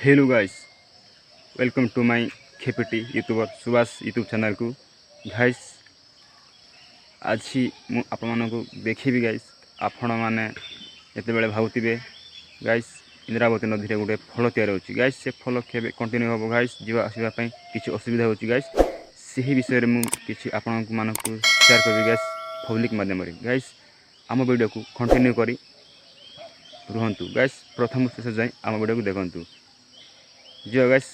Hello guys, welcome to my खेपेटी YouTuber Subhash YouTube channel को। Guys आज मु आपण को देखी गाइस आपण मैंने जिते भावुवे गाइस इंद्रावती नदी में गोटे फल तैयार होची गाइस। से फल केबे कंटिन्यू हम गाइस जीवा आसवाई किसी असुविधा होची गाइस। से विषय में किसी आपण मानक शेयर करी गाइस पब्लिक माध्यम गाइस। आम वीडियो को कंटिन्यू करी रुहतु गाइस। प्रथम शेष जाए आम वीडियो को देखंतु जो गाइस।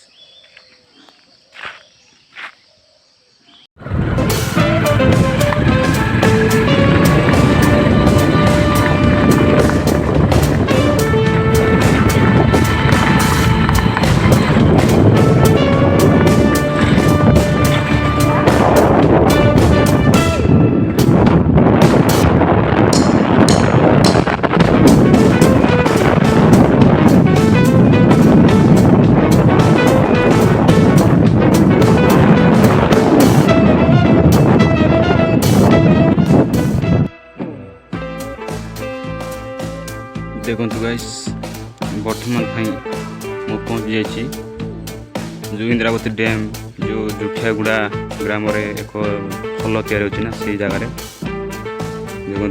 देखु गाइस बर्तमान मु पहुँची जाइए जो इंद्रावती डैम जो जुठियागुड़ा ग्राम एक फल तैयार होची ना से जगह देखु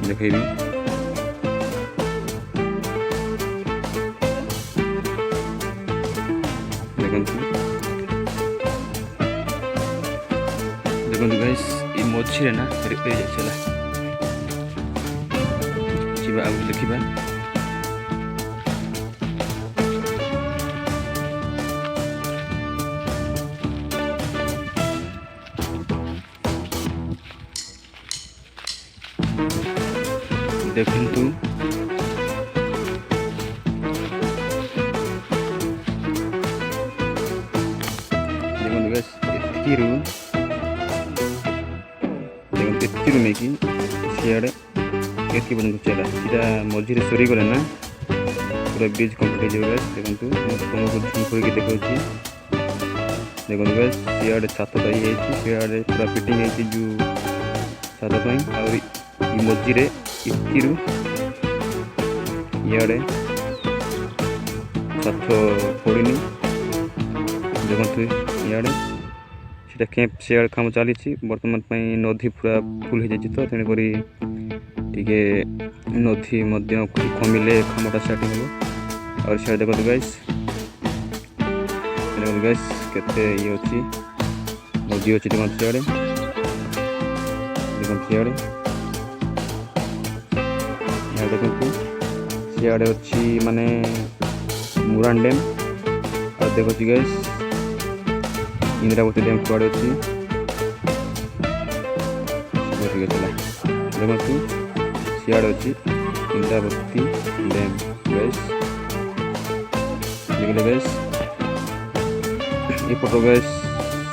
देखी देखु गाइस ये मछी ना चला आगे देखा देखु नहीं कि सियाड़े एति पर्यटन चला सीधा मझे सरी गले ना पूरा ब्रिज कम्प्लीट हो देखो तुमको झूम कर देखा देखो गैस सियाड़े छातटा ये सियाड़े पूरा फिटिंग है जो छात और मझे इतु इे छात पड़नी देखो इे सीटा कैंप सियाड़ काम चली बर्तमान नदी पूरा फुल हो जाए तो तेणुक टिके नदी कमिले कामटा स्टार्ट हो। और सियाड़े देखो गैस गैस केते ये अच्छी नदी अच्छी देखो सियाड़े सियाड़े देखो सियाड़े अच्छी माने मुरान डैम और देखो गैस इंद्रावती डैम कुआड़े अच्छी देखो सियाड़ अच्छी इंद्रावती डैम गैस देखिले गैस ये फोटो गैस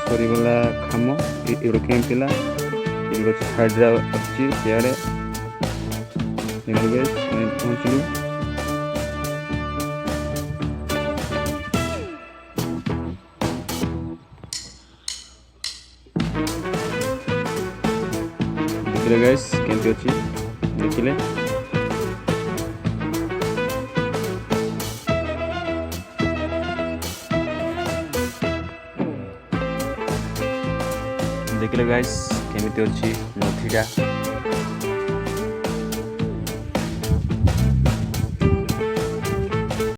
सरीगला खाम ये कैंप थिला ये हाइड्रा अच्छी सियाड़े देखिले गैस पहुँचलु देखिले गैस केमती अच्छी देखिले देखिले गाइस केमिति अच्छी नदीटा